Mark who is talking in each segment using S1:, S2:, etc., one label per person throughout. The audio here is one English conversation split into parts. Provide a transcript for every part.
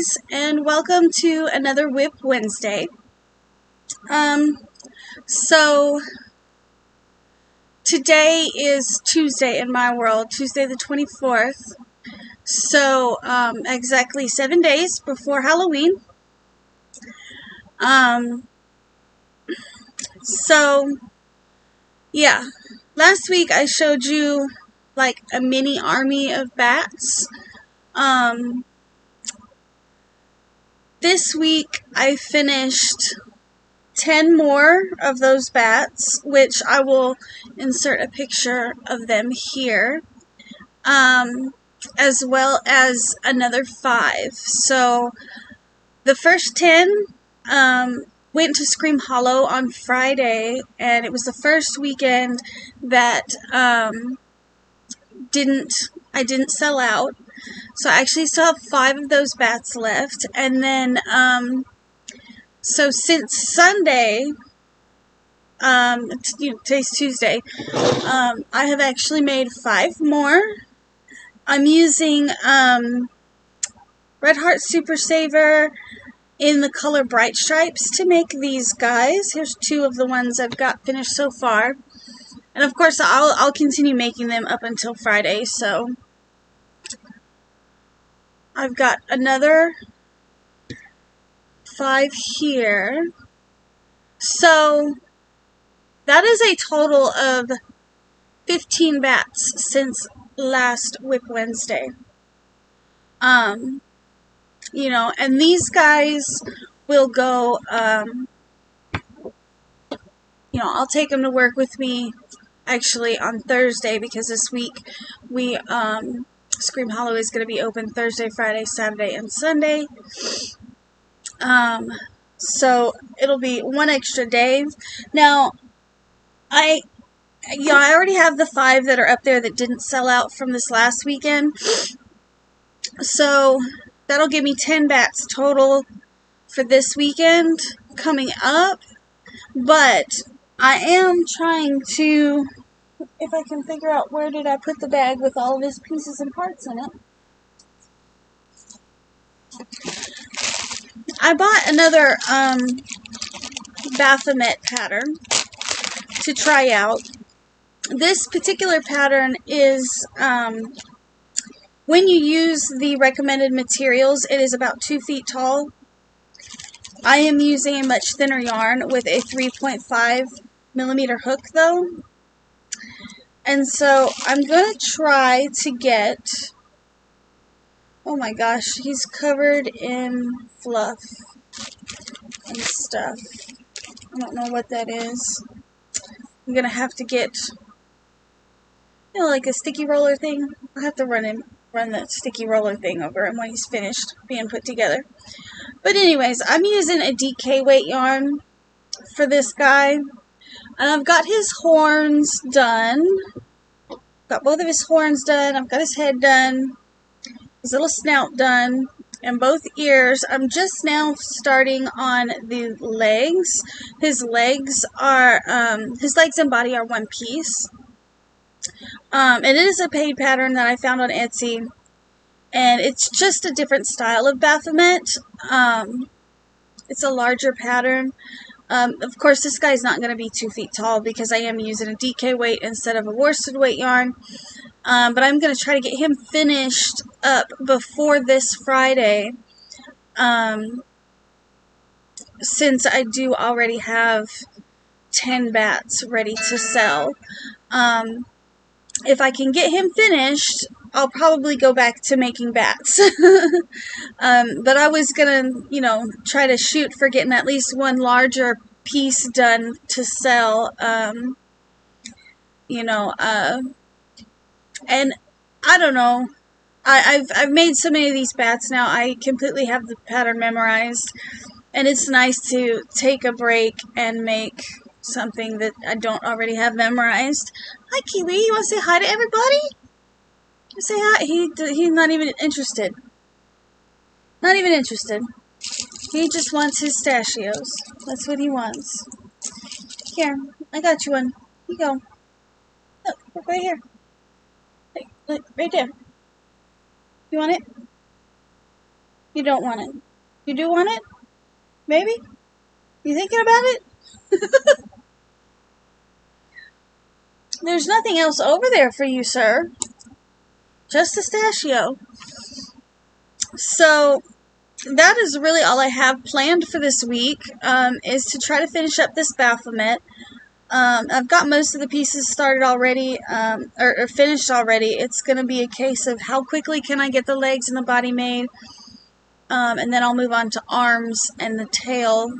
S1: guys, and welcome to another WIP Wednesday. So today is Tuesday in my world, Tuesday the 24th. So exactly 7 days before Halloween. So yeah, last week I showed you like a mini army of bats. This week I finished 10 more of those bats, which I will insert a picture of them here, as well as another 5. So the first 10 went to Scream Hollow on Friday, and it was the first weekend that I didn't sell out. So I actually still have 5 of those bats left, and then so since Sunday, today's Tuesday, I have actually made 5 more. I'm using Red Heart Super Saver in the color Bright Stripes to make these guys. Here's 2 of the ones I've got finished so far. And of course I'll continue making them up until Friday, so I've got another 5 here. So that is a total of 15 bats since last WIP Wednesday. And these guys will go, I'll take them to work with me actually on Thursday, because this week we, Scream Hollow is going to be open Thursday, Friday, Saturday, and Sunday. So it'll be 1 extra day. Now, I already have the 5 that are up there that didn't sell out from this last weekend. So that'll give me 10 bats total for this weekend coming up. But I am trying to, if I can figure out where did I put the bag with all of his pieces and parts in it. I bought another Baphomet pattern to try out. This particular pattern is, when you use the recommended materials, it is about 2 feet tall. I am using a much thinner yarn with a 3.5 millimeter hook though. And so I'm going to try to get, oh my gosh, he's covered in fluff and stuff. I don't know what that is. I'm going to have to get, like a sticky roller thing. I'll have to run that sticky roller thing over him when he's finished being put together. But anyways, I'm using a DK weight yarn for this guy. And I've got his horns done. Got both of his horns done. I've got his head done. His little snout done. And both ears. I'm just now starting on the legs. His legs and body are one piece. It is a paid pattern that I found on Etsy. And it's just a different style of Baphomet. It's a larger pattern. Of course, this guy's not going to be 2 feet tall because I am using a DK weight instead of a worsted weight yarn. But I'm going to try to get him finished up before this Friday. Since I do already have 10 bats ready to sell. If I can get him finished, I'll probably go back to making bats. But I was gonna, try to shoot for getting at least one larger piece done to sell. And I don't know. I've made so many of these bats now. I completely have the pattern memorized, and it's nice to take a break and make something that I don't already have memorized. Hi, Kiwi. You want to say hi to everybody? Say hi. He's not even interested. Not even interested. He just wants his pistachios. That's what he wants. Here, I got you one. Here you go. Look right here. Look, right there. You want it? You don't want it. You do want it? Maybe? You thinking about it? There's nothing else over there for you, sir. Just pistachio. So, that is really all I have planned for this week, is to try to finish up this Baphomet. I've got most of the pieces started already, or finished already. It's going to be a case of how quickly can I get the legs and the body made, and then I'll move on to arms and the tail.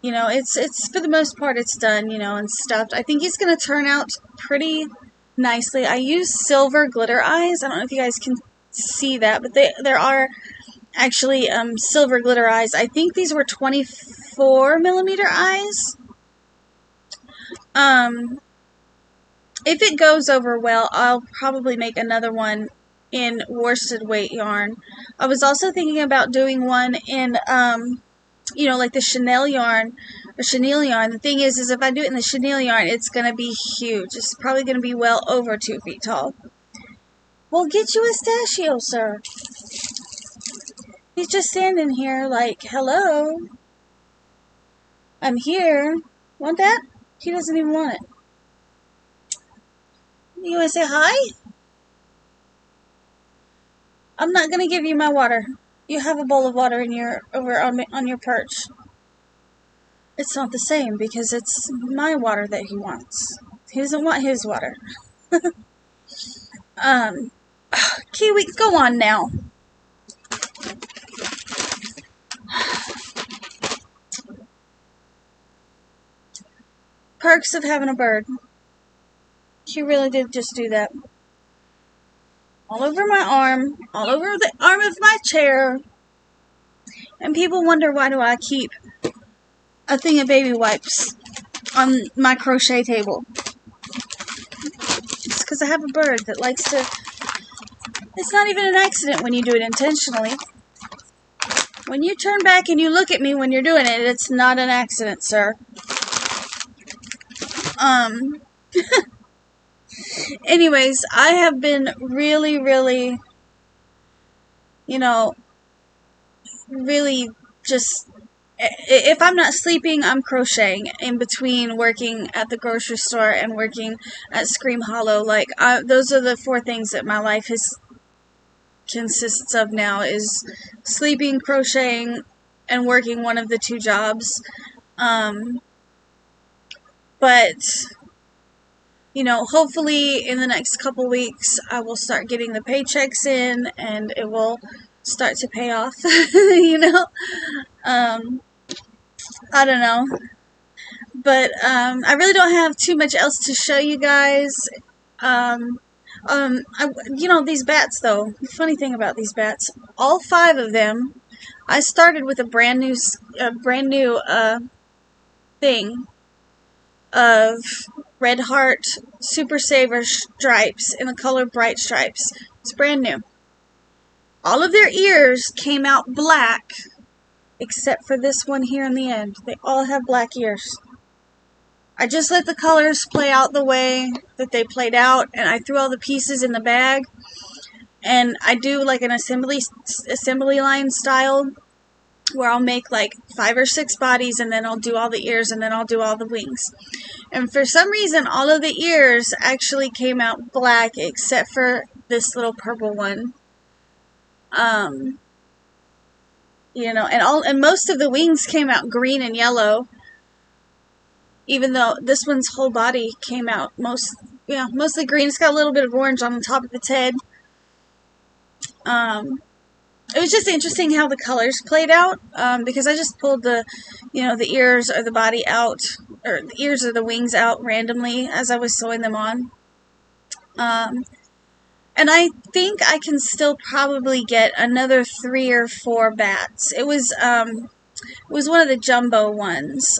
S1: You know, it's for the most part it's done, you know, and stuffed. I think it's going to turn out pretty nicely. I use silver glitter eyes. I don't know if you guys can see that, but there are actually silver glitter eyes. I think these were 24mm eyes. If it goes over well, I'll probably make another one in worsted weight yarn. I was also thinking about doing one in, you know, like the chenille yarn, or chenille yarn. The thing is if I do it in the chenille yarn, it's going to be huge. It's probably going to be well over 2 feet tall. Well, get you a pistachio, sir. He's just standing here like, hello, I'm here. Want that? He doesn't even want it. You want to say hi? I'm not going to give you my water. You have a bowl of water in your over on your perch. It's not the same because it's my water that he wants. He doesn't want his water. Kiwi, go on now. Perks of having a bird. She really did just do that. All over my arm, all over the arm of my chair. And people wonder why do I keep a thing of baby wipes on my crochet table. It's because I have a bird that likes to... It's not even an accident when you do it intentionally. When you turn back and you look at me when you're doing it, it's not an accident, sir. Anyways, I have been really, you know, really just, if I'm not sleeping, I'm crocheting in between working at the grocery store and working at Scream Hollow. Like, those are the 4 things that my life consists of now, is sleeping, crocheting, and working one of the 2 jobs. But, you know, hopefully in the next couple weeks I will start getting the paychecks in and it will start to pay off, you know. I don't know. But I really don't have too much else to show you guys. You know, these bats though, the funny thing about these bats, all 5 of them, I started with a brand new thing of Red Heart Super Saver stripes in the color Bright Stripes. It's brand new. All of their ears came out black, except for this one here in the end. They all have black ears. I just let the colors play out the way that they played out, and I threw all the pieces in the bag. And I do like an assembly line style, where I'll make like 5 or 6 bodies, and then I'll do all the ears, and then I'll do all the wings. And for some reason, all of the ears actually came out black, except for this little purple one. You know, and most of the wings came out green and yellow, even though this one's whole body came out mostly green. It's got a little bit of orange on the top of its head. It was just interesting how the colors played out, because I just pulled the ears or the body out, or the ears or the wings out randomly as I was sewing them on. And I think I can still probably get another 3 or 4 bats. It was one of the jumbo ones,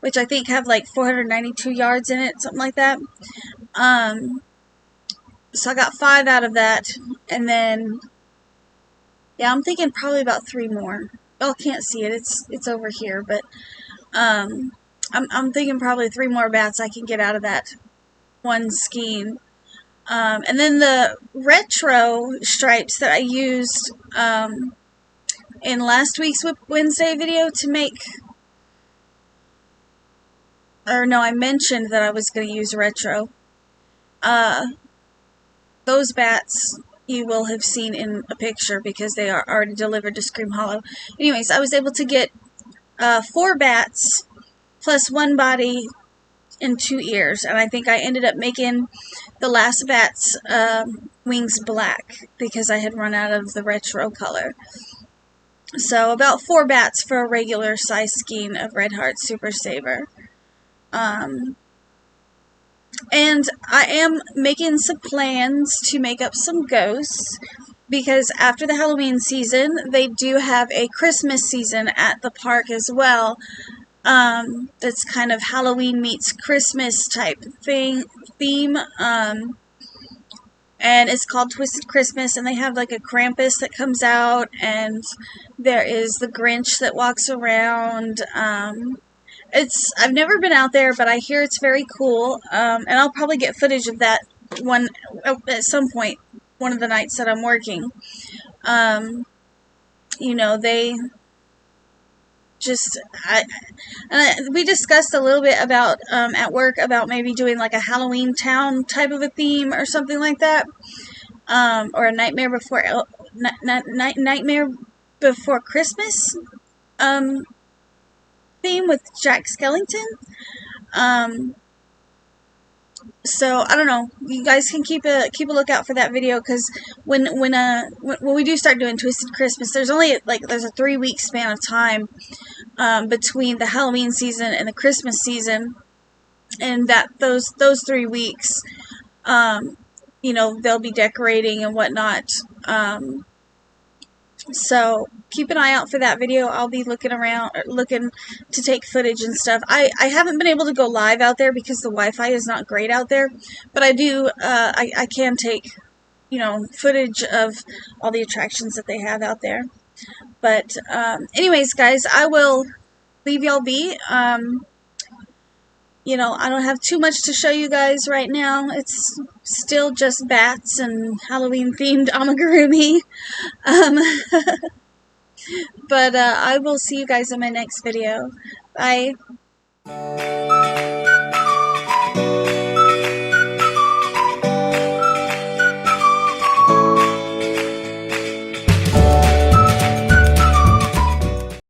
S1: which I think have like 492 yards in it, something like that. So I got 5 out of that, and then, yeah, I'm thinking probably about 3 more. Y'all can't see it, it's over here, but I'm thinking probably 3 more bats I can get out of that one skein. And then the retro stripes that I used in last week's WIP Wednesday video to make, or no, I mentioned that I was going to use retro. Those bats you will have seen in a picture because they are already delivered to Scream Hollow. Anyways, I was able to get 4 bats plus 1 body and 2 ears, and I think I ended up making the last bat's wings black because I had run out of the retro color. So about 4 bats for a regular size skein of Red Heart Super Saver. And I am making some plans to make up some ghosts because after the Halloween season, they do have a Christmas season at the park as well. That's kind of Halloween meets Christmas type theme. And it's called Twisted Christmas, and they have like a Krampus that comes out, and there is the Grinch that walks around. I've never been out there, but I hear it's very cool, and I'll probably get footage of that one at some point, one of the nights that I'm working. You know, they just, we discussed a little bit about, at work, about maybe doing like a Halloween Town type of a theme or something like that, or a Nightmare Before, Nightmare Before Christmas, theme with Jack Skellington. So I don't know. You guys can keep a lookout for that video, because when we do start doing Twisted Christmas, there's only there's a 3-week span of time between the Halloween season and the Christmas season, and that those 3 weeks, you know, they'll be decorating and whatnot. So keep an eye out for that video. I'll be looking to take footage and stuff. I haven't been able to go live out there because the Wi-Fi is not great out there, but I do, I can take, you know, footage of all the attractions that they have out there. But anyways, guys, I will leave y'all be. You know, I don't have too much to show you guys right now. It's still just bats and Halloween-themed amigurumi. But I will see you guys in my next video. Bye.